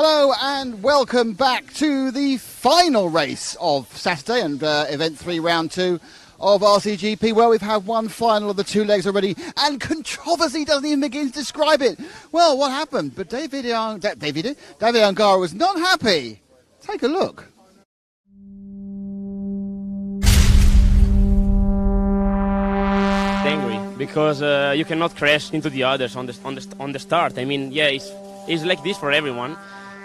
Hello and welcome back to the final race of Saturday and Event 3 Round 2 of RCGP, where we've had one final of the 2 legs already, and controversy doesn't even begin to describe it. Well, what happened? But David Angara was not happy. Take a look. Angry because you cannot crash into the others on the start. I mean, yeah, it's like this for everyone,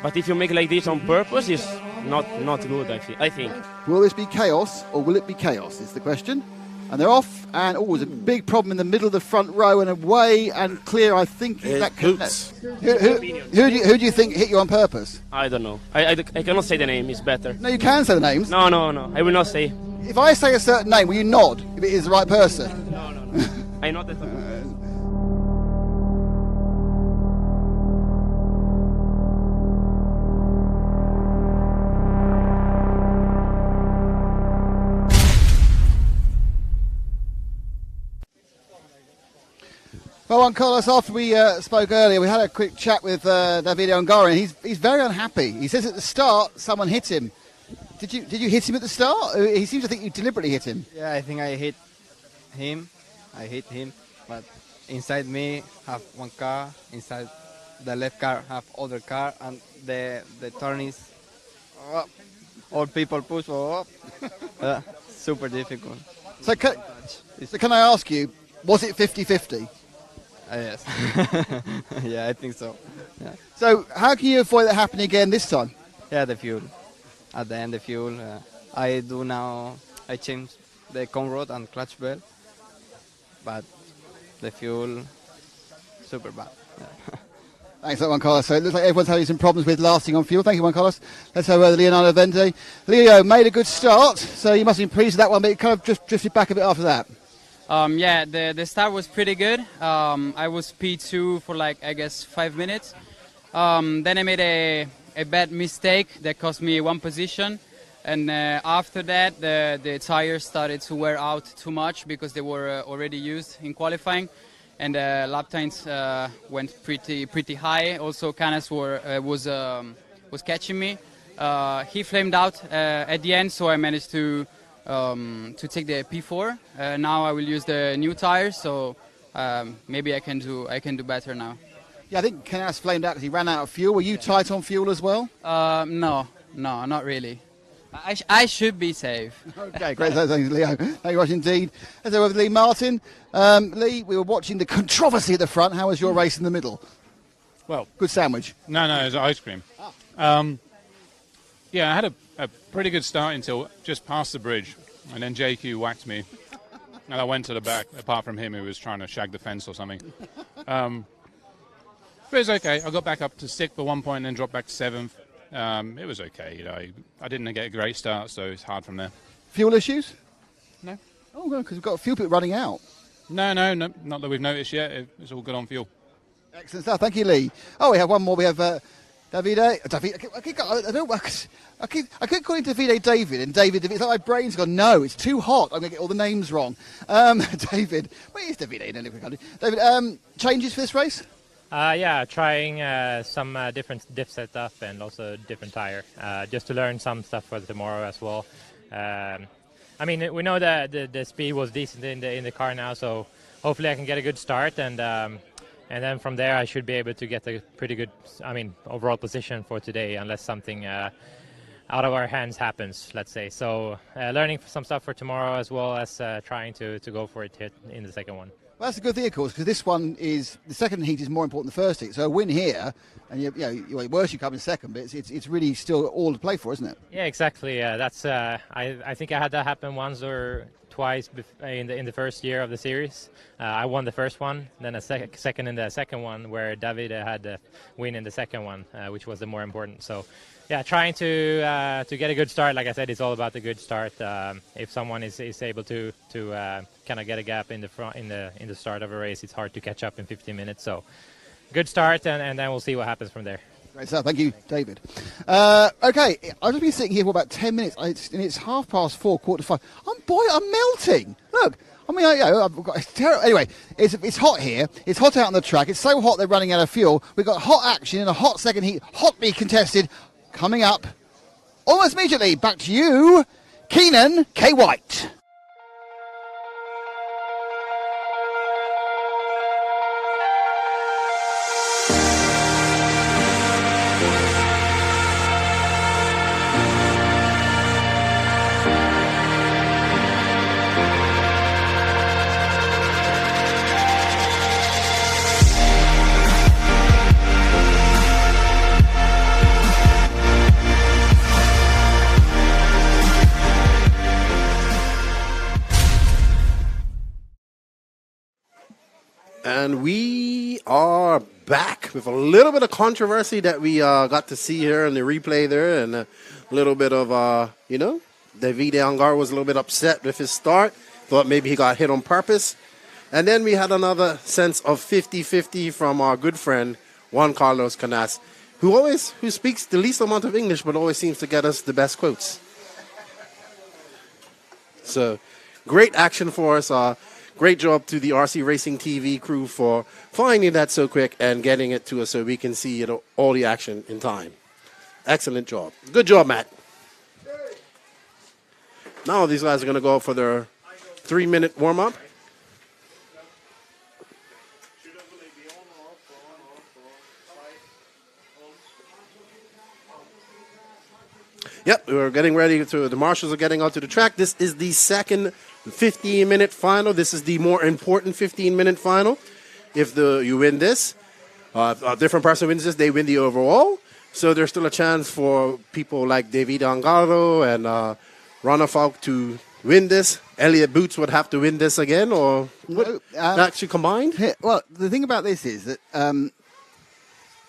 but if you make like this on purpose, it's not good. I think. Will this be chaos or will it be chaos? Is the question. And they're off, and there's a big problem in the middle of the front row, and away and clear. I think that can. Who do you think hit you on purpose? I don't know. I cannot say the name. It's better. No, you can say the names. No. I will not say. If I say a certain name, will you nod if it is the right person? No. I know that. Well, Juan Carlos, after we spoke earlier, we had a quick chat with David Angara, and he's very unhappy. He says at the start someone hit him. Did you hit him at the start? He seems to think you deliberately hit him. Yeah, I think I hit him, but inside me have one car, inside the left car have other car, and the turn is up. All people push up. Super difficult. So can I ask you, was it 50-50? Yes. Yeah, I think so. Yeah. So how can you avoid that happening again this time? Yeah, the fuel. At the end, the fuel. I change the cone rod and clutch belt, but the fuel, super bad. Yeah. Thanks, Juan Carlos. So it looks like everyone's having some problems with lasting on fuel. Thank you, Juan Carlos. Let's have Leonardo Vente. Leo made a good start, so you must be pleased with that one, but it kind of just drifted back a bit after that. Yeah, the start was pretty good. I was P2 for I guess 5 minutes. Then I made a bad mistake that cost me 1 position. And after that, the tires started to wear out too much because they were already used in qualifying. And lap times went pretty high. Also, Canas was catching me. He flamed out at the end, so I managed to take the P4. Now I will use the new tires, so maybe I can do better now. Yeah, I think Canas flamed out because he ran out of fuel. Were you tight on fuel as well? No, not really. I should be safe. Okay, great. Thanks, Leo. Thank you very much indeed. As I with Lee Martin. Lee, we were watching the controversy at the front. How was your race in the middle? Well, good sandwich. No, it was ice cream. Yeah, I had a pretty good start until just past the bridge, and then JQ whacked me, and I went to the back, apart from him who was trying to shag the fence or something. But it was okay. I got back up to 6th at one point and then dropped back to 7th. It was okay. I didn't get a great start, so it's hard from there. Fuel issues? No. Oh, no, because we've got a few people running out. No, not that we've noticed yet. It's all good on fuel. Excellent stuff. Thank you, Lee. Oh, we have one more. We have Davide. I keep calling Davide David, and David. It's like my brain's gone. No, it's too hot. I'm going to get all the names wrong. David. Where is Davide in any country? David. Changes for this race? Yeah, trying some different diff setup and also different tire, just to learn some stuff for tomorrow as well. I mean, we know that the speed was decent in the car now, so hopefully I can get a good start, and then from there I should be able to get a pretty good, overall position for today, unless something out of our hands happens, let's say. So learning some stuff for tomorrow, as well as trying to go for it in the second one. Well, that's a good thing, of course, because this one is the second heat is more important than the first heat. So a win here, and worse you come in second, but it's really still all to play for, isn't it? Yeah, exactly. That's I think I had that happen once or twice in the first year of the series. I won the first one, then a second in the second one, where David had the win in the second one, which was the more important. So. Yeah, trying to get a good start. Like I said, it's all about the good start. If someone is able to kind of get a gap in the front in the start of a race, it's hard to catch up in 15 minutes. So, good start, and then we'll see what happens from there. Great stuff. Thank you, David. Okay, I've just been sitting here for about 10 minutes, and it's 4:30, 4:45. I'm melting. Look, I mean, I've got, it's terrible. Anyway, it's hot here. It's hot out on the track. It's so hot they're running out of fuel. We've got hot action in a hot second heat, hotly contested, coming up almost immediately. Back to you, Keenan K. White. And we are back with a little bit of controversy that we got to see here in the replay there, and a little bit of, Davide Angar was a little bit upset with his start, thought maybe he got hit on purpose. And then we had another sense of 50-50 from our good friend, Juan Carlos Canas, who speaks the least amount of English, but always seems to get us the best quotes. So, great action for us. Great job to the RC Racing TV crew for finding that so quick and getting it to us so we can see all the action in time. Excellent job. Good job, Matt. Now these guys are going to go for their 3-minute warm-up. Yep, we're getting ready the marshals are getting out to the track. This is the second 15-minute final. This is the more important 15-minute final. If you win this, a different person wins this, they win the overall. So there's still a chance for people like David Angaro and Ronafalk to win this. Elliot Boots would have to win this again, or actually combined? Well, the thing about this is that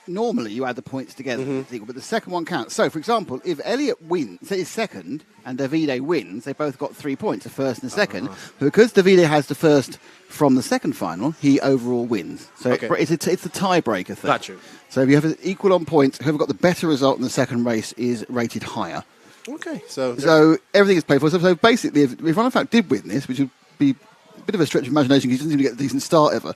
normally you add the points together, but the second one counts. So, for example, if Elliot wins, say is second, and Davide wins, they both got 3 points, the first and the second. Because Davide has the first from the second final, he overall wins. So it's a tiebreaker thing. Got you. So if you have equal on points, whoever got the better result in the second race is rated higher. Okay, so everything is paid for. So basically, if Ronafalk did win this, which would be a bit of a stretch of imagination because he doesn't even get a decent start ever.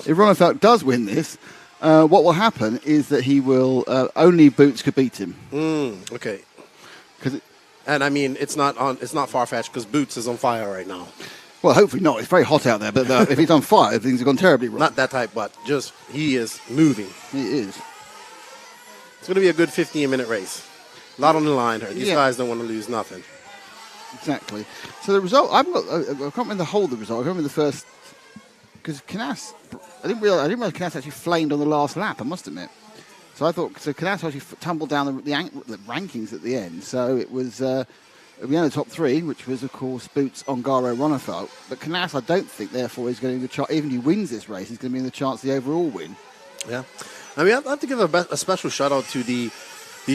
If Ronafalk does win this, what will happen is that he will only Boots could beat him. Okay. And I mean, it's not far-fetched because Boots is on fire right now. Well, hopefully not. It's very hot out there, but if he's on fire, things have gone terribly wrong. Not that type, but just he is moving. He is. It's going to be a good 15-minute race. A lot on the line here. These guys don't want to lose nothing. Exactly. So the result, I can't remember the whole of the result. I remember the first, because Canas, I didn't realize Canas actually flamed on the last lap, I must admit. So I thought, Canas actually tumbled down the rankings at the end. So it was, we had the top three, which was, of course, Boots, Ongaro, Ronafalk. But Canas, I don't think, therefore, is going to be the chance, even if he wins this race, he's going to be in the chance of the overall win. Yeah. I mean, I have to give a special shout-out to the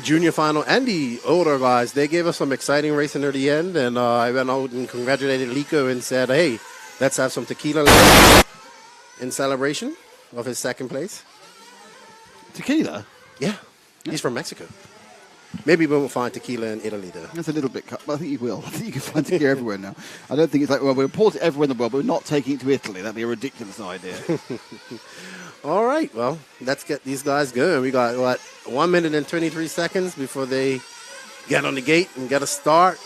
junior final and the older guys. They gave us some exciting racing near the end, and I went out and congratulated Lico and said, hey, let's have some tequila in celebration of his second place. Tequila? Yeah. He's from Mexico. Maybe we'll find tequila in Italy, though. That's a little bit cut, but I think you will. I think you can find tequila everywhere now. I don't think it's like, well, we'll import it everywhere in the world, but we're not taking it to Italy. That'd be a ridiculous idea. All right, well, let's get these guys going. We got, 1 minute and 23 seconds before they get on the gate and get a start.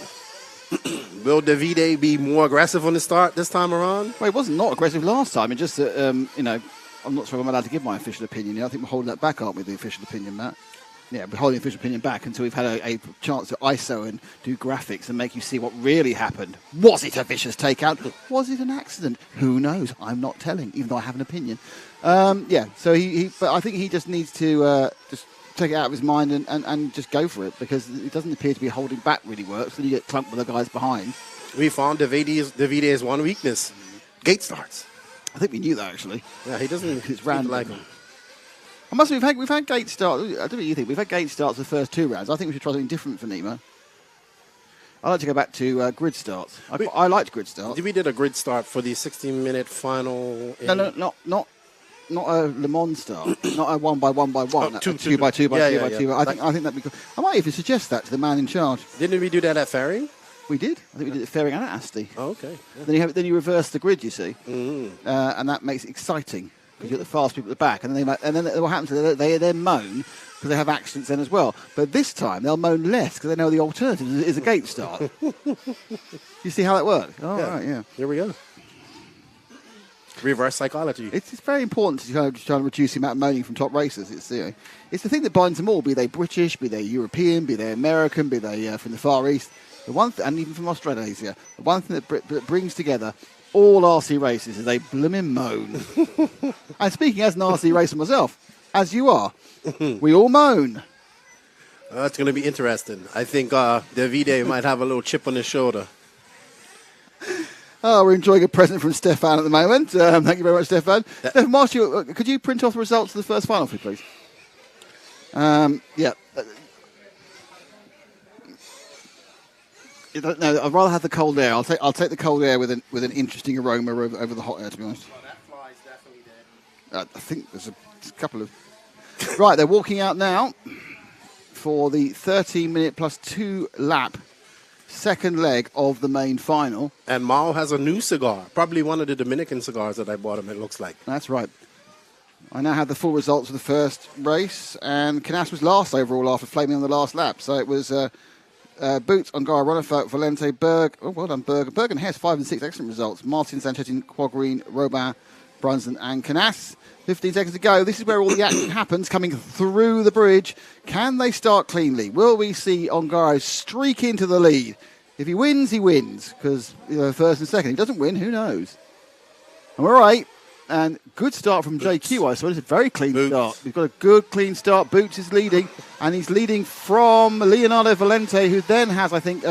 Will Davide be more aggressive on the start this time around? Well, it wasn't not aggressive last time. It just, I'm not sure if I'm allowed to give my official opinion. I think we're holding that back, aren't we, the official opinion, Matt? Yeah, we're holding the official opinion back until we've had a chance to ISO and do graphics and make you see what really happened. Was it a vicious takeout? Was it an accident? Who knows? I'm not telling, even though I have an opinion. So but I think he just needs to just take it out of his mind and just go for it, because it doesn't appear to be holding back really works, and you get clumped with the guys behind. We found Davide's one weakness: gate starts. I think we knew that, actually. Yeah, he doesn't. It's random. Like him. I must have, we've had gate starts. I don't know what you think. We've had gate starts the first two rounds. I think we should try something different for Nima. I'd like to go back to grid starts. I liked grid starts. We did a grid start for the 16-minute final. No, not a Le Mans start, not a 1 by 1 by 1, Oh, a two 2 by 2 by yeah, 2 yeah, by yeah. 2. I think that'd be good. I might even suggest that to the man in charge. Didn't we do that at Ferry? We did. I think we did it at Fairing and at Asti. Oh, okay. Yeah. Then you reverse the grid, you see, and that makes it exciting because you get the fast people at the back, and then what happens is they then moan because they have accidents then as well. But this time they'll moan less because they know the alternative is a gate start. You see how that works? Oh, Yeah. right, yeah. Here we go. Reverse psychology. It's very important to kind of try and reduce the amount of moaning from top racers. It's the thing that binds them all, be they British, be they European, be they American, be they from the Far East. The one and even from Australasia, the one thing that brings together all RC races is they blooming moan. And speaking as an RC racer myself, as you are, we all moan. It's going to be interesting. I think Davide might have a little chip on his shoulder. Oh, we're enjoying a present from Stefan at the moment. Thank you very much, Stefan. Stefan, Marshall, could you print off the results of the first final for me, please? Yeah. No, I'd rather have the cold air. I'll take the cold air with an interesting aroma over the hot air, to be honest. Well, that fly's definitely dead. I think there's a couple of... Right, they're walking out now for the 13-minute plus 2 lap second leg of the main final. And Mao has a new cigar. Probably one of the Dominican cigars that I bought him, it looks like. That's right. I now have the full results of the first race, and Canas was last overall after flaming on the last lap. So it was Boots, Ongara, Ronefelt, Valente, Berg. Oh, well done, Berg. Berg and Hess, 5 and 6, excellent results. Martin, Sanchetin, Quagreen, Robin, Brunson, and Canas. 15 seconds to go. This is where all the action happens, coming through the bridge. Can they start cleanly? Will we see Ongaro streak into the lead? If he wins, he wins, because first and second. If he doesn't win, who knows? And we're right. And good start from JQ, I suppose. It's a very clean start. We've got a good, clean start. Boots is leading, and he's leading from Leonardo Valente, who then has, I think,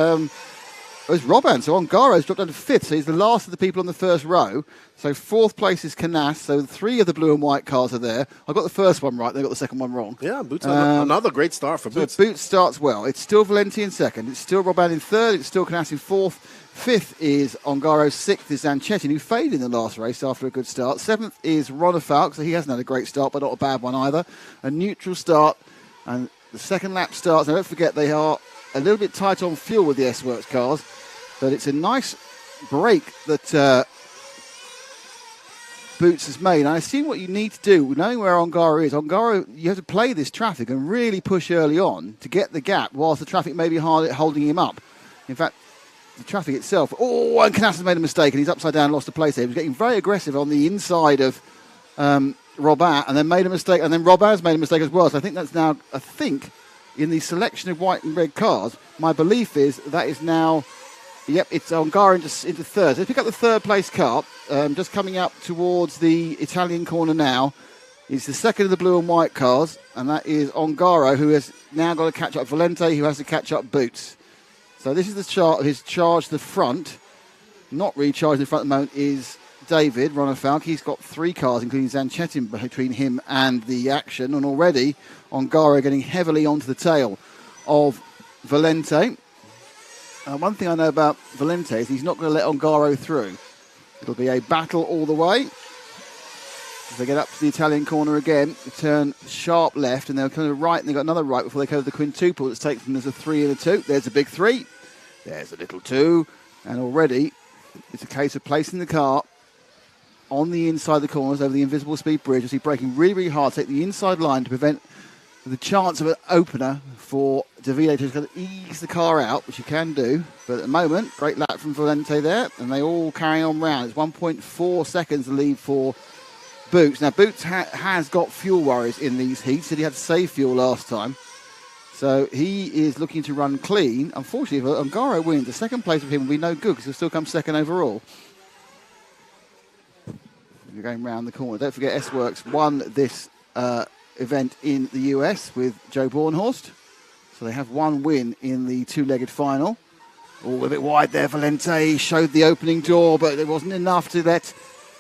it's Robin. So Ongaro's dropped down to 5th, so he's the last of the people on the first row. So 4th place is Canas, so 3 of the blue and white cars are there. I got the first one right, they got the second one wrong. Yeah, Boots, another great start for Boots. So Boots starts well. It's still Valente in 2nd, it's still Robin in 3rd, it's still Canas in 4th. 5th is Ongaro, 6th is Zanchetin, who faded in the last race after a good start. 7th is Ronefalk, so he hasn't had a great start, but not a bad one either. A neutral start, and the second lap starts. Now don't forget, they are a little bit tight on fuel with the S-Works cars, but it's a nice break that Boots has made. And I see what you need to do, knowing where Ongaro is. Ongaro, you have to play this traffic and really push early on to get the gap, whilst the traffic may be holding him up. In fact, the traffic itself. Oh, and Canas has made a mistake, and he's upside down, lost the place there. He was getting very aggressive on the inside of Robin, and then made a mistake, and then Robin's made a mistake as well. So I think that's now, in the selection of white and red cars, my belief is that is now, it's Ongaro into 3rd. So pick up the 3rd place car, just coming up towards the Italian corner now. It's the 2nd of the blue and white cars, and that is Ongaro, who has now got to catch up Valente, who has to catch up Boots. So this is the chart of his charge to the front. Not recharged in front at the moment is David Ronefalk. He's got 3 cars, including Zanchetin, between him and the action. And already Ongaro getting heavily onto the tail of Valente. One thing I know about Valente is he's not going to let Ongaro through. It'll be a battle all the way. As they get up to the Italian corner again, they turn sharp left, and they'll come to the right, and they've got another right before they go to the quintuple. That takes them as a 3 and a 2. There's a big 3. There's a little 2. And already it's a case of placing the car on the inside of the corners over the invisible speed bridge. As he's braking really, really hard, take the inside line to prevent the chance of an opener for Davide to just ease the car out, which you can do. But at the moment, great lap from Valente there, and they all carry on round. It's 1.4 seconds to lead for Boots. Now, Boots has got fuel worries in these heats. Said he had to save fuel last time. So he is looking to run clean. Unfortunately, if Ongaro wins, the second place of him will be no good because he'll still come 2nd overall. You're going round the corner. Don't forget, S-Works won this event in the US with Joe Bornhorst. So they have 1 win in the 2-legged final. All a bit wide there. Valente showed the opening door, but it wasn't enough to let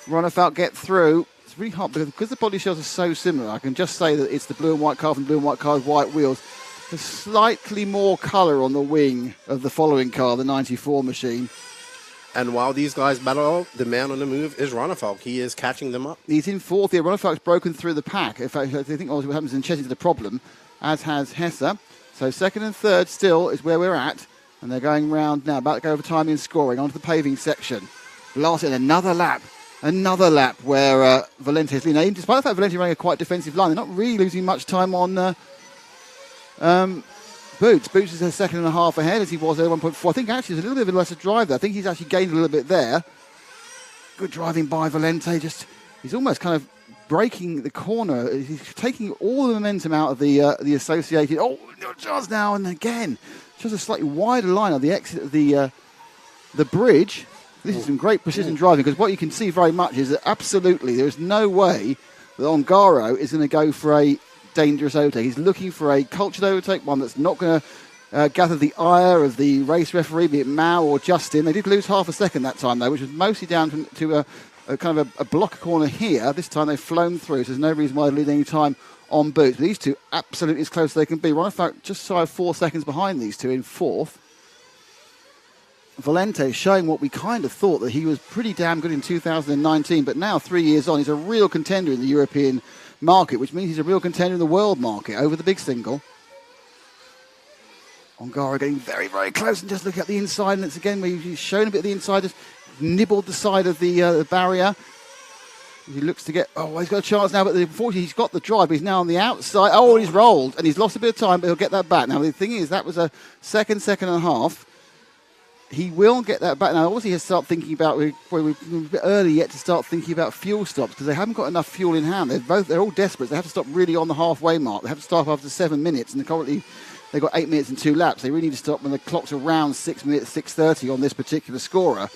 Ronefalk get through. It's really hard because the body shells are so similar. I can just say that it's the blue and white car from blue and white car's white wheels. There's slightly more colour on the wing of the following car, the 94 machine. And while these guys battle, the man on the move is Ronafalk. He is catching them up. He's in fourth here. Ronafalk's broken through the pack. In fact, I think what happens in Chetty's the problem, as has Hesse. So second and third still is where we're at. And they're going round now, about to go over timing and scoring, onto the paving section. Last in another lap where Valente's leading. Despite the fact Valente running a quite defensive line, they're not really losing much time on Boots. Boots is a second and a half ahead as he was at 1.4. I think actually there's a little bit of a lesser drive there. I think he's actually gained a little bit there. Good driving by Valente. He's almost kind of breaking the corner. He's taking all the momentum out of the associated. Oh, no chance now, and again, just a slightly wider line on the exit of the bridge. This is some great precision driving, because what you can see very much is that absolutely there is no way that Ongaro is going to go for a dangerous overtake. He's looking for a cultured overtake, one that's not going to gather the ire of the race referee, be it Mao or Justin. They did lose half a second that time, though, which was mostly down to a kind of a block corner here. This time they've flown through, so there's no reason why they're losing any time on Boots. But these two absolutely as close as they can be. Ronafalk just shy of 4 seconds behind these two in fourth. Valente showing what we kind of thought, that he was pretty damn good in 2019, but now 3 years on, he's a real contender in the European market, which means he's a real contender in the world market over the big single. Ongaro getting very, very close, and just look at the inside, and it's again where he's shown a bit of the inside, just nibbled the side of the barrier. He looks to get, he's got a chance now, but unfortunately he's got the drive, but he's now on the outside. Oh, he's rolled, and he's lost a bit of time, but he'll get that back. Now, the thing is, that was a second and a half. He will get that back. Now, obviously, he'll start thinking about, we're a bit early yet to start thinking about fuel stops, because they haven't got enough fuel in hand. They're all desperate. They have to stop really on the halfway mark. They have to stop after 7 minutes, and currently they've got 8 minutes and 2 laps. They really need to stop when the clock's around 6 minutes, 6:30 on this particular scorer.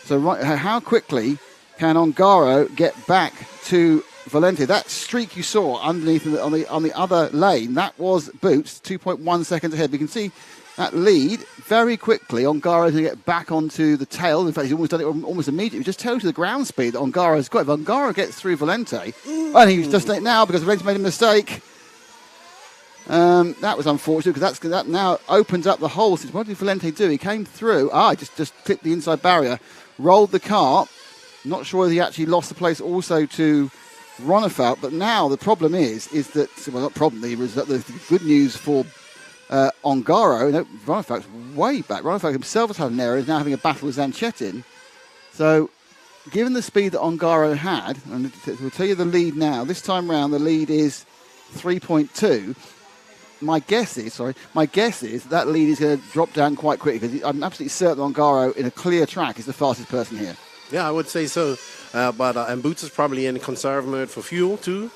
So how quickly can Ongaro get back to Valente? That streak you saw underneath on the other lane, that was Boots, 2.1 seconds ahead. We can see that lead very quickly. Ongaro is going to get back onto the tail. In fact, he's almost done it almost immediately. Just tells you the ground speed that Ongaro has got. If Ongaro gets through Valente, and he's just late now because Valente made a mistake. That was unfortunate, because that now opens up the hole. Since what did Valente do? He came through. Just clipped the inside barrier, rolled the car. Not sure if he actually lost the place also to Ronafalk. But now the problem is that, well, not problem. The good news for Ongaro, Ronafalk's way back. Ronafalk himself has had an error. He's now having a battle with Zanchetin. So, given the speed that Ongaro had, and we'll tell you the lead now. This time round, the lead is 3.2. My guess is that lead is going to drop down quite quickly, because I'm absolutely certain Ongaro in a clear track is the fastest person here. Yeah, I would say so. And Boots is probably in conserve mode for fuel too.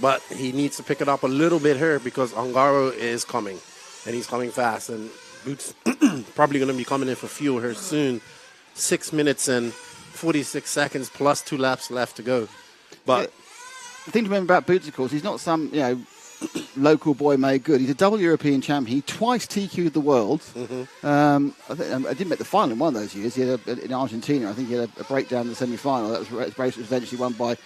But he needs to pick it up a little bit here, because Ongaro is coming, and he's coming fast. And Boots probably going to be coming in for fuel here soon. 6 minutes and 46 seconds plus 2 laps left to go. But the thing to remember about Boots, of course, he's not some local boy made good. He's a double European champion. He twice TQ'd the world. I didn't make the final in one of those years. He had in Argentina. I think he had a breakdown in the semi-final. That was race was eventually won by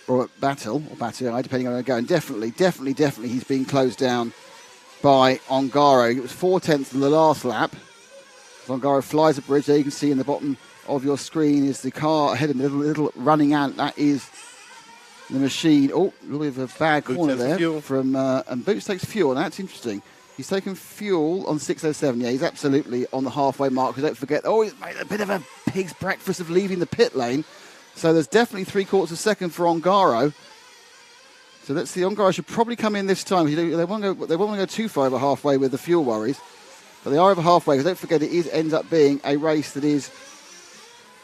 Robert Battle, or Battle, depending on where I go. And definitely he's been closed down by Ongaro. It was 4/10 of the last lap. Ongaro flies a bridge. There you can see in the bottom of your screen is the car ahead of him, little running out. That is the machine. Oh, a little bit of a bad corner there from and Boots takes fuel, and that's interesting. He's taken fuel on 6:07. Yeah, he's absolutely on the halfway mark. Don't forget, he's made a bit of a pig's breakfast of leaving the pit lane. So there's definitely 3/4 second for Ongaro. So let's see. Ongaro should probably come in this time. They won't go too far over halfway with the fuel worries, but they are over halfway. Because don't forget, ends up being a race that is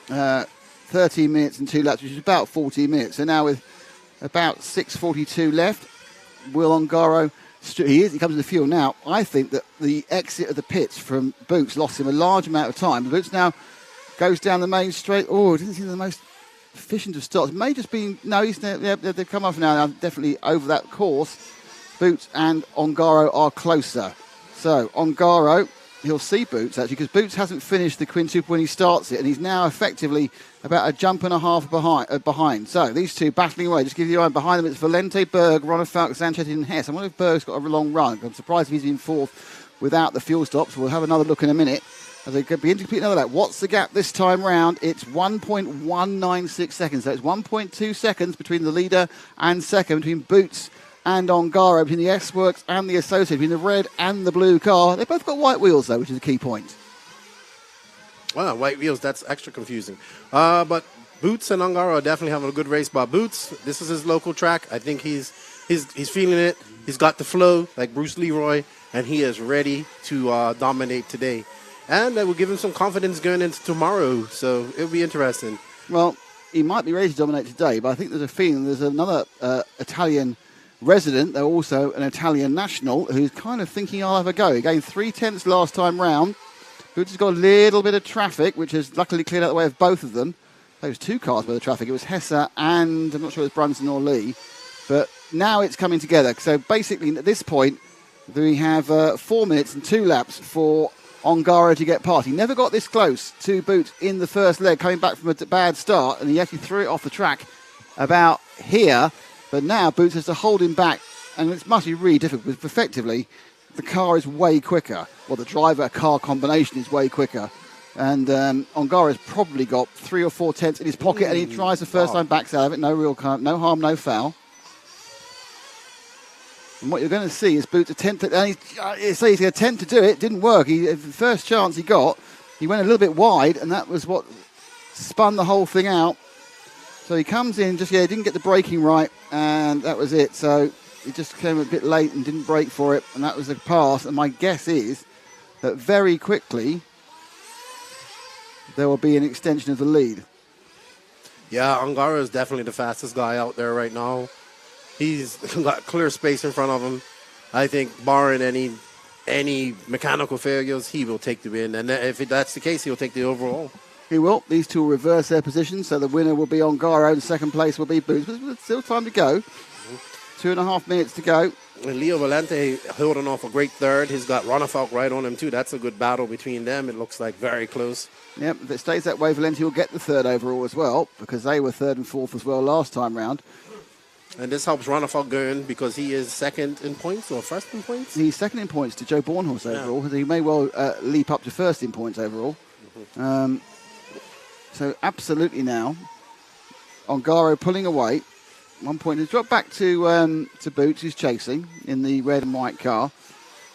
13 minutes and 2 laps, which is about 14 minutes. So now with about 6:42 left, will Ongaro? He comes in the fuel now. I think that the exit of the pits from Boots lost him a large amount of time. Boots now goes down the main straight. It doesn't seem the most efficient of starts. It may just be they've come off now. Definitely over that course. Boots and Ongaro are closer. So Ongaro, he'll see Boots actually, because Boots hasn't finished the quintuple when he starts it, and he's now effectively about a jump and a half behind. So these two battling away. Just give you an eye behind them. It's Valente, Berg, Ronafalk, Sanchez and Hess. I wonder if Berg's got a long run. I'm surprised if he's in fourth without the fuel stops. We'll have another look in a minute. As they begin to complete another lap. What's the gap this time round? It's 1.196 seconds. So it's 1.2 seconds between the leader and second, between Boots and Ongaro, between the S-Works and the Associate, between the red and the blue car. They've both got white wheels, though, which is a key point. Well, white wheels, that's extra confusing. But Boots and Ongaro are definitely having a good race. But Boots, this is his local track. I think he's feeling it. He's got the flow, like Bruce Leroy, and he is ready to dominate today. And that will give him some confidence going into tomorrow. So it'll be interesting. Well, he might be ready to dominate today, but I think there's a feeling there's another Italian resident, though also an Italian national, who's kind of thinking I'll have a go. He gained 3/10 last time round. Boots has got a little bit of traffic, which has luckily cleared out the way of both of them. Those two cars with the traffic. It was Hesse and I'm not sure it was Brunson or Lee. But now it's coming together. So basically at this point, we have 4 minutes and 2 laps for Ongaro to get past. He never got this close to Boots in the first leg, coming back from a bad start, and he actually threw it off the track about here. But now Boots has to hold him back, and it must be really difficult because effectively the car is way quicker. Well, the driver-car combination is way quicker. And Ongaro has probably got 3 or 4 tenths in his pocket, and he tries the first time, backs out of it. No harm, no foul. And what you're going to see is Boots attempt to, and he's going to attempt to do it. Didn't work. The first chance he got, he went a little bit wide, and that was what spun the whole thing out. So he comes in, didn't get the braking right, and that was it. So he just came a bit late and didn't brake for it, and that was a pass. And my guess is that very quickly there will be an extension of the lead. Yeah, Ongaro is definitely the fastest guy out there right now. He's got clear space in front of him. I think barring any mechanical failures, he will take the win. And if that's the case, he'll take the overall. He will. These two will reverse their positions, so the winner will be Ongaro and second place will be Boots. But there's still time to go. 2.5 minutes to go. And Leo Valente holding off a great third. He's got Ronafalk right on him, too. That's a good battle between them. It looks like very close. Yep, if it stays that way, Valente will get the third overall as well, because they were third and fourth as well last time round. And this helps Ronafalk going because he is second in points or first in points? He's second in points to Joe Bornhorst overall. He may well leap up to first in points overall. So absolutely now, Ongaro pulling away. 1 point has dropped back to Boots, who's chasing in the red and white car.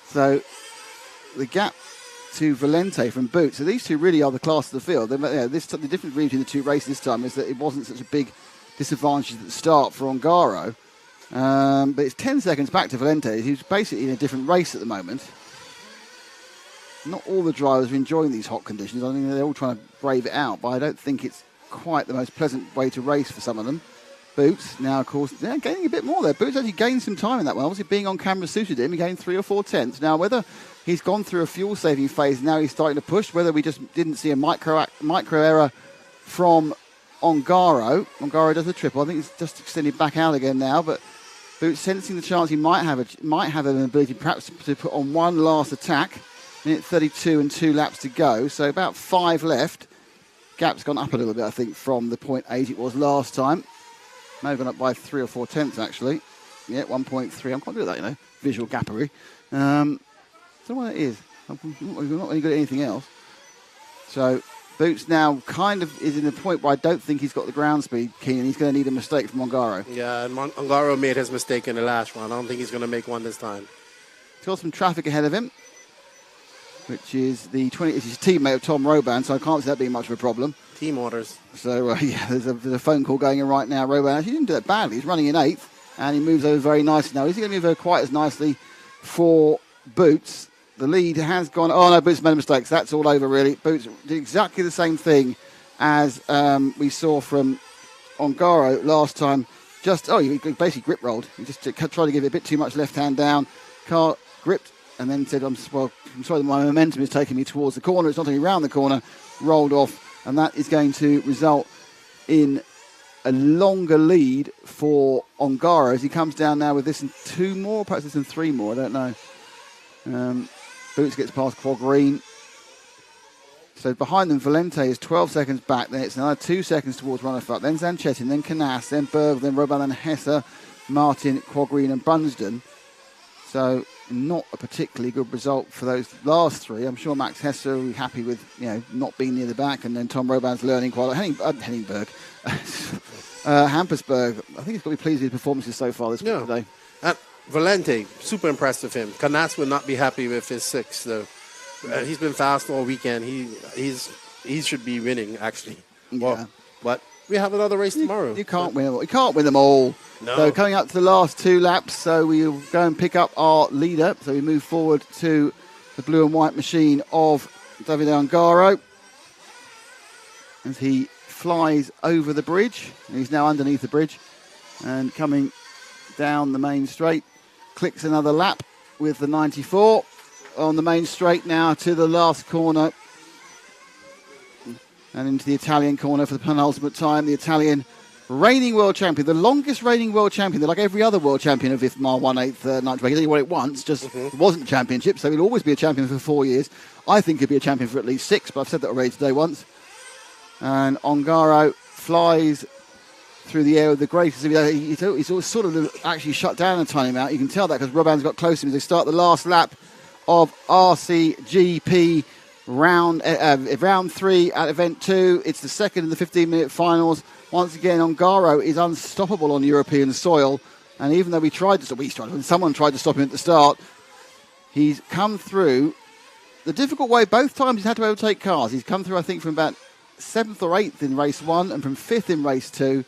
So the gap to Valente from Boots. So these two really are the class of the field. The difference between the two races this time is that it wasn't such a big disadvantage at the start for Ongaro. But it's 10 seconds back to Valente, who's basically in a different race at the moment. Not all the drivers are enjoying these hot conditions. I think they're all trying to brave it out, but I don't think it's quite the most pleasant way to race for some of them. Boots, now, of course, gaining a bit more there. Boots actually gained some time in that one. Obviously, being on camera suited him. He gained 3 or 4 tenths. Now, whether he's gone through a fuel-saving phase, now he's starting to push, whether we just didn't see a micro error from Ongaro. Ongaro does the triple. I think it's just extended back out again now, but Boots sensing the chance he might have an ability perhaps to put on one last attack. Minute 32 and 2 laps to go, so about 5 left. Gap's gone up a little bit, I think, from the 0.8 it was last time. May have gone up by 3 or 4 tenths, actually. Yeah, 1.3. I'm quite good at that, visual gappery. I don't know what it is. We're not really good at anything else. So Boots now kind of is in the point where I don't think he's got the ground speed, Keenan. He's going to need a mistake from Ongaro. Yeah, and Ongaro made his mistake in the last one. I don't think he's going to make one this time. He's got some traffic ahead of him, which is it's his teammate of Tom Roban, so I can't see that being much of a problem. Team orders. So, there's a phone call going in right now. Roban actually didn't do that badly. He's running in 8th, and he moves over very nicely now. Is he going to move over quite as nicely for Boots? The lead has gone. Oh, no, Boots made mistakes. That's all over, really. Boots did exactly the same thing as we saw from Ongaro last time. He basically grip rolled. He just tried to give it a bit too much left hand down. Car gripped and then said, I'm sorry that my momentum is taking me towards the corner. It's not taking me around the corner. Rolled off. And that is going to result in a longer lead for Ongaro as he comes down now with this and 2 more, perhaps this and 3 more, I don't know. Boots gets past Quad Green. So behind them, Valente is 12 seconds back. Then it's another 2 seconds towards Ronafalk. Then Zanchetin, then Canas, then Berg, then Roban, then Hesse, Martin, Quad Green and Brunsden. So not a particularly good result for those last three. I'm sure Max Hesse will be happy with not being near the back, and then Tom Roban's learning quite a lot. Henningberg. Hampersberg, I think he's got to be pleased with his performances so far this week today. Valente, super impressed with him. Canas will not be happy with his 6, though. He's been fast all weekend. He should be winning, actually. Yeah. Well, but we have another race tomorrow. You can't win them all. You can't win them all. No. So coming up to the last 2 laps, so we'll go and pick up our leader. So we move forward to the blue and white machine of Davide Ongaro as he flies over the bridge. He's now underneath the bridge and coming down the main straight. Clicks another lap with the 94 on the main straight now to the last corner and into the Italian corner for the penultimate time. The Italian reigning world champion, the longest reigning world champion. They're like every other world champion of 5th mile 1/8 night track. He only won it once, just it wasn't a championship, so he'll always be a champion for 4 years. I think he'll be a champion for at least 6, but I've said that already today once. And Ongaro flies through the air with the greatest. He's sort of actually shut down a tiny amount. You can tell that because Robban's got close to him as they start the last lap of RCGP round 3 at event 2. It's the second in the 15-minute finals. Once again, Ongaro is unstoppable on European soil. And even though someone tried to stop him at the start, he's come through the difficult way. Both times he's had to overtake cars. He's come through, I think, from about 7th or 8th in race 1 and from 5th in race 2.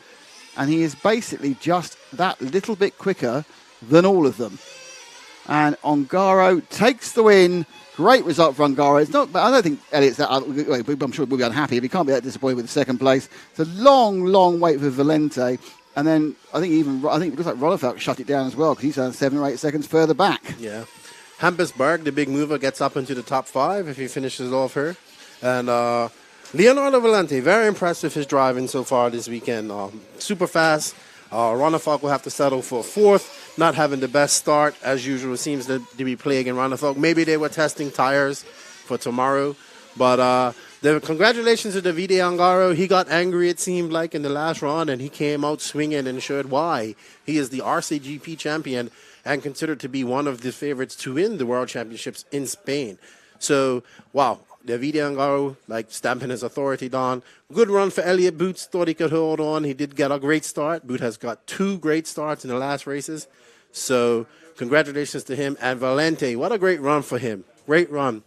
And he is basically just that little bit quicker than all of them. And Ongaro takes the win. Great result for Ongaro. It's not, I don't think Elliot's that. I'm sure we'll be unhappy, but he can't be that disappointed with the second place. It's a long, long wait for Valente. And then I think it looks like Ronnefeld shut it down as well because he's 7 or 8 seconds further back. Yeah. Hampersberg, the big mover, gets up into the top 5 if he finishes off her. And Leonardo Valente, very impressed with his driving so far this weekend. Super fast. Ronnefeld will have to settle for 4th, not having the best start as usual. Seems to be plaguing Ronnefeld. Maybe they were testing tires for tomorrow. But congratulations to Davide Ongaro. He got angry, it seemed like, in the last round, and he came out swinging and showed why. He is the RCGP champion and considered to be one of the favorites to win the World Championships in Spain. So, wow. Davide Ongaro, stamping his authority down. Good run for Elliot Boots. Thought he could hold on. He did get a great start. Boot has got 2 great starts in the last races. So congratulations to him. And Valente, what a great run for him. Great run.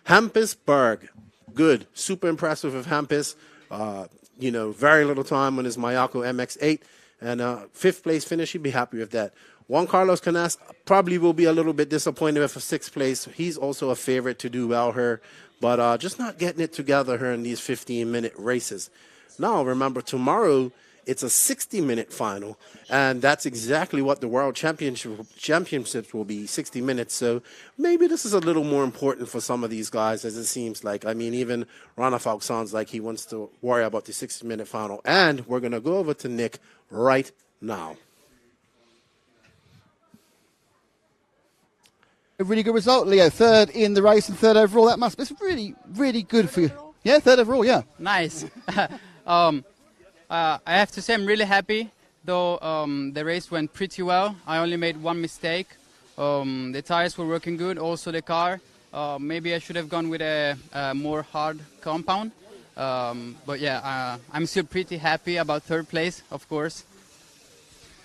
Hampersberg, good. Super impressive with Hampus. Very little time on his Mayako MX-8. And 5th place finish, he'd be happy with that. Juan Carlos Canas probably will be a little bit disappointed with a 6th place. He's also a favorite to do well here. But just not getting it together here in these 15-minute races. Now, remember, tomorrow it's a 60-minute final, and that's exactly what the World Championships will be, 60 minutes. So maybe this is a little more important for some of these guys, as it seems like. I mean, even Ronnefeld sounds like he wants to worry about the 60-minute final. And we're going to go over to Nick right now. A really good result, Leo. 3rd in the race and 3rd overall. It's really, really good for you. Yeah, 3rd overall, yeah. Nice. I have to say I'm really happy, though the race went pretty well. I only made 1 mistake. The tires were working good, also the car. Maybe I should have gone with a more hard compound. But yeah, I'm still pretty happy about 3rd place, of course.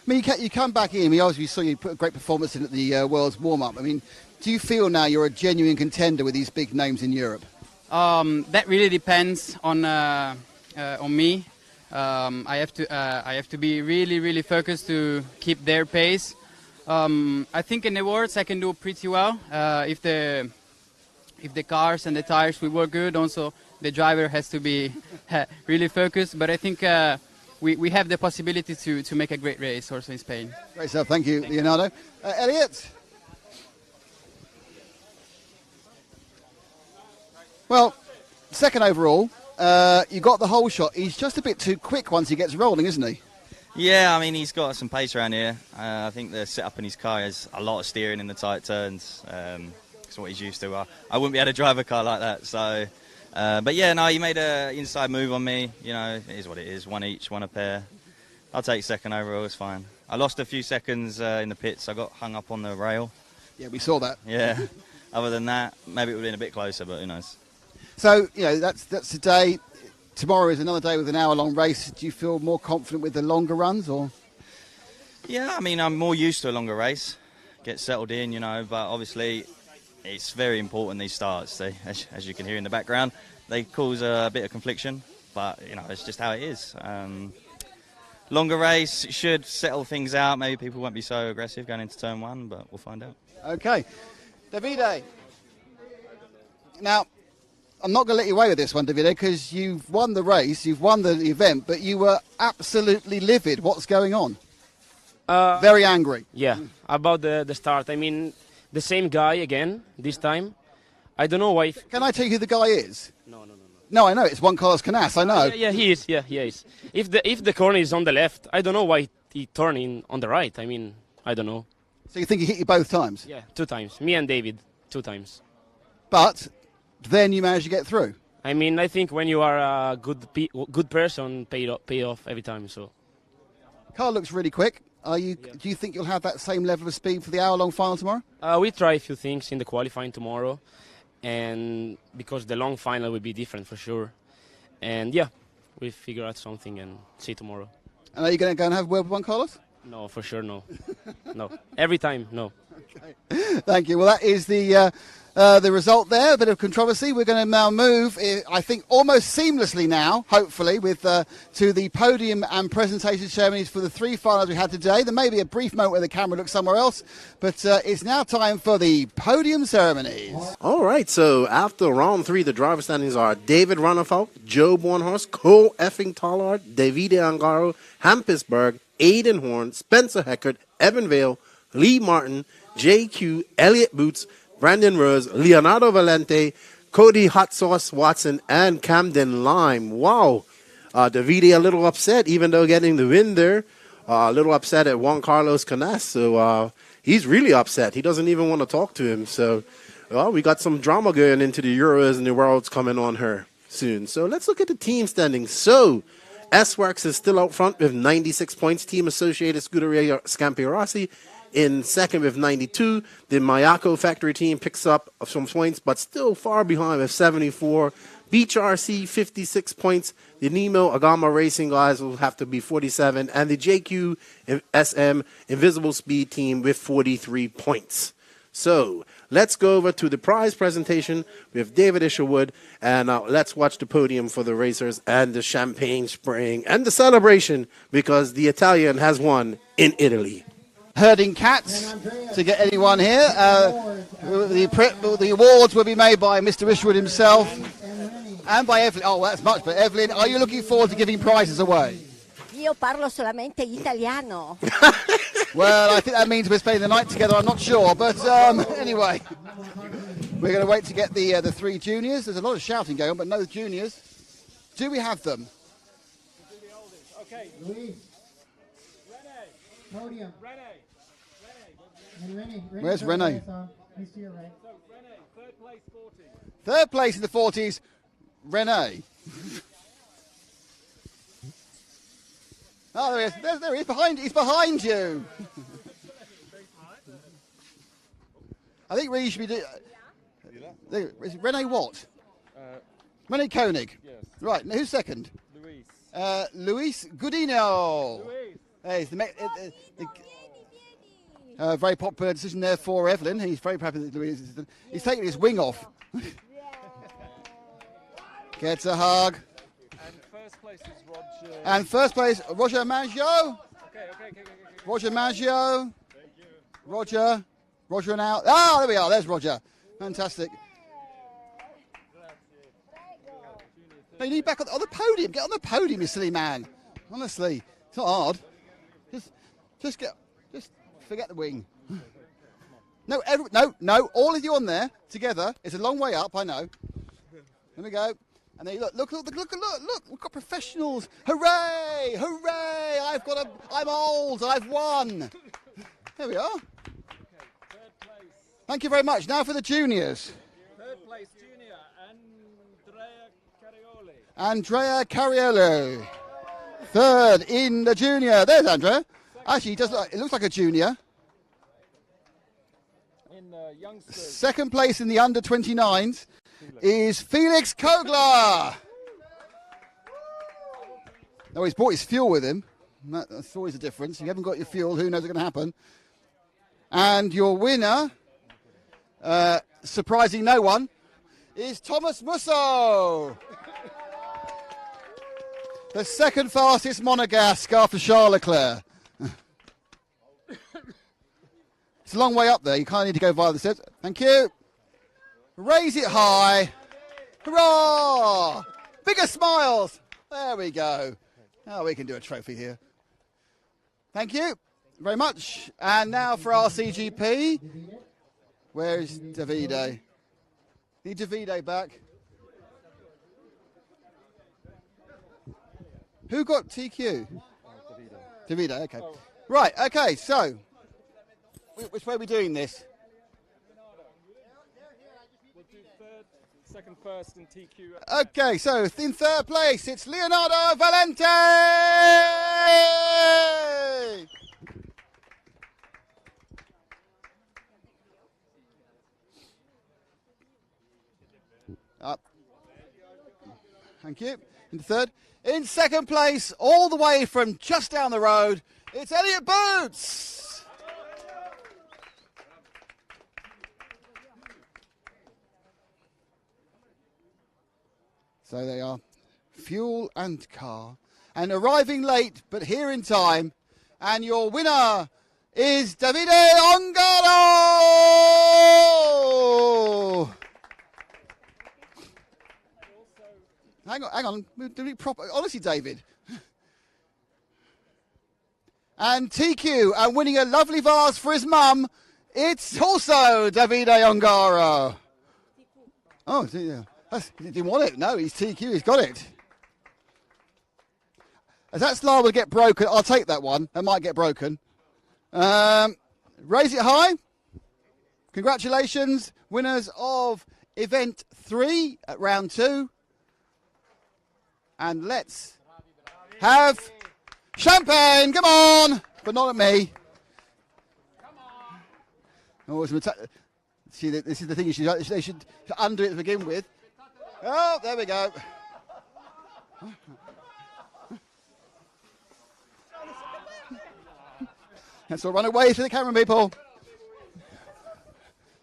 I mean, you come back in. We obviously saw you put a great performance in at the World's warm-up. I mean, do you feel now you're a genuine contender with these big names in Europe? That really depends on me. I have to be really, really focused to keep their pace. I think in the Worlds I can do pretty well if the cars and the tires will work good. Also, the driver has to be really focused. But I think we have the possibility to make a great race also in Spain. Great stuff. Thank you, Leonardo. Elliot? Well, 2nd overall. You got the whole shot. He's just a bit too quick once he gets rolling, isn't he? Yeah, I mean, he's got some pace around here. I think the setup in his car is a lot of steering in the tight turns. It's what he's used to. I wouldn't be able to drive a car like that. So, but yeah, no, he made an inside move on me. You know, it is what it is. 1 each, 1 a pair. I'll take 2nd overall. It's fine. I lost a few seconds in the pits. I got hung up on the rail. Yeah, we saw that. Yeah. Other than that, maybe it would have been a bit closer, but who knows? So, that's today. Tomorrow is another day with an hour-long race. Do you feel more confident with the longer runs, or? Yeah, I mean, I'm more used to a longer race. Get settled in, but obviously it's very important, these starts. They, as you can hear in the background, they cause a bit of confliction, but, it's just how it is. Longer race should settle things out. Maybe people won't be so aggressive going into turn one, but we'll find out. Okay. Davide. Now, I'm not going to let you away with this one, Davide, because you've won the race, you've won the event, but you were absolutely livid. What's going on? Very angry. Yeah, about the start. I mean, the same guy again, this time. I don't know why. Can I tell you who the guy is? No. No, I know. It's Juan Carlos Canas. I know. Yeah, he is. Yeah, he is. If the corner is on the left, I don't know why he turned in on the right. I mean, I don't know. So you think he hit you both times? Yeah, 2 times. Me and David, 2 times. But then you managed to get through. I mean, I think when you are a good person, pay off every time. So. Car looks really quick. Do you think you'll have that same level of speed for the hour-long final tomorrow? We try a few things in the qualifying tomorrow, and because the long final will be different for sure. And yeah, we figure out something and see tomorrow. And are you going to go and have a word with Juan Carlos? No, for sure, no. No. Every time, no. Okay. Thank you. Well, that is the result there. A bit of controversy. We're going to now move, I think, almost seamlessly now, hopefully, with to the podium and presentation ceremonies for the 3 finals we had today. There may be a brief moment where the camera looks somewhere else, but it's now time for the podium ceremonies. All right, so after round 3, the driver standings are David Ronnefalk, Joe Bornhorst, Cole Effing Tollard, Davide Angaro, Hampisberg, Aidan Horn, Spencer Heckert, Evan Vale, Lee Martin, JQ, Elliot Boots, Brandon Rose, Leonardo Valente, Cody Hot Sauce Watson, and Camden Lime. Wow. Davide a little upset, even though getting the win there. A little upset at Juan Carlos Canas. So he's really upset. He doesn't even want to talk to him. So we got some drama going into the Euros and the Worlds coming on her soon. So let's look at the team standings. So S-Works is still out front with 96 points. Team Associated Scuderia Scampirossi in second with 92. The Mayako factory team picks up some points, but still far behind with 74. Beach RC, 56 points. The Nemo Agama Racing guys will have to be 47. And the JQ SM Invisible Speed team with 43 points. So let's go over to the prize presentation with David Isherwood, and let's watch the podium for the racers and the champagne spraying and the celebration because the Italian has won in Italy. Herding cats to get anyone here. The awards will be made by Mr. Isherwood himself and by Evelyn. Oh, that's much better. Evelyn, are you looking forward to giving prizes away? Io parlo solamente italiano. Well, I think that means we're spending the night together. I'm not sure, but anyway, we're going to wait to get the 3 juniors. There's a lot of shouting going on, but no juniors. Do we have them? Okay. Luis. Podium. Rene. Where's Rene? He's to your right. So, Rene, 3rd place, 40. 3rd place in the 40s, Rene. Oh, there he is. There he is. He's behind you. I think really should be doing. Rene what? Rene Koenig. Yes. Right. Now who's second? Luis. Luis Godinho. Luis. Hey, it's the very popular decision there for Evelyn. He's very happy that Luis. He's taking his wing off. Gets a hug. And first place is Roger. And first place, Roger Maggio. Okay. Roger Maggio. Thank you. Roger and out. Ah, there we are. There's Roger. Fantastic. No, you need back on the podium. Get on the podium, you silly man. Honestly, it's not hard. Just forget the wing. No. All of you on there together. It's a long way up. I know. There we go. And then look! We've got professionals! Hooray! I'm old. I've won. There we are. Thank you very much. Now for the juniors. 3rd place, junior, Andrea Carioli. Andrea Carioli. 3rd in the junior. There's Andrea. Actually, it looks like a junior. In youngsters. Second place in the under 29s is Felix Kogler. Oh, he's brought his fuel with him. That's always a difference. If you haven't got your fuel, who knows what's going to happen. And your winner, surprising no one, is Thomas Musso. The second fastest monegasque after Charles Leclerc. It's a long way up there. You kind of need to go via the steps. Thank you. Raise it high. Hurrah! Bigger smiles. There we go. Oh, we can do a trophy here. Thank you very much. And now for RCGP. Where is Davide? Need Davide back. Who got TQ? Davide, okay. Right, okay, so which way are we doing this? We'll do third, second, first, and TQ. Okay, so in third place, it's Leonardo Valente! Up. Thank you. In third. In second place, all the way from just down the road, it's Elliot Boots! So they are fuel and car. And arriving late, but here in time. And your winner is Davide Ongaro! Hang on. Do it proper. Honestly, David. And TQ, and winning a lovely vase for his mum, it's also Davide Ongaro. Oh, yeah. He didn't want it. No, he's TQ. He's got it. As that slide will get broken, I'll take that one. That might get broken. Raise it high. Congratulations, winners of Event 3 at round 2. And let's have champagne. Come on. But not at me. Oh, see, this is the thing. They should undo it to begin with. Oh, there we go. Let's all run away to the camera, people.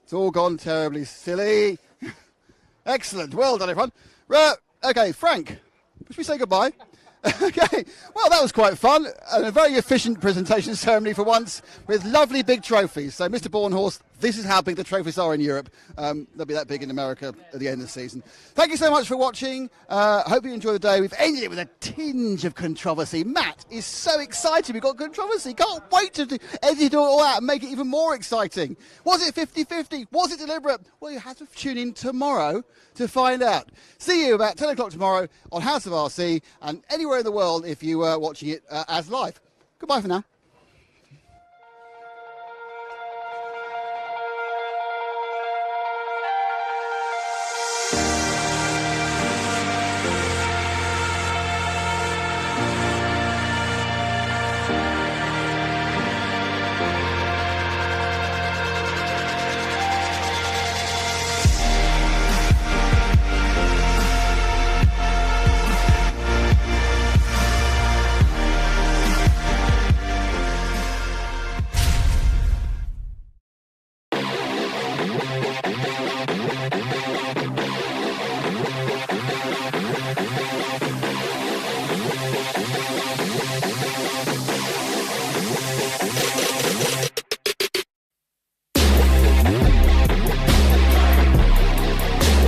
It's all gone terribly silly. Excellent. Well done, everyone. Okay, Frank, should we say goodbye? Okay, well, that was quite fun, and a very efficient presentation ceremony for once, with lovely big trophies. So, Mr. Bornhorst, this is how big the trophies are in Europe. They'll be that big in America at the end of the season. Thank you so much for watching. Hope you enjoy the day. We've ended it with a tinge of controversy. Matt is so excited we've got controversy. Can't wait to edit all that and make it even more exciting. Was it 50-50? Was it deliberate? Well, you have to tune in tomorrow to find out. See you about 10 o'clock tomorrow on House of RC and anywhere in the world if you are watching it as live. Goodbye for now.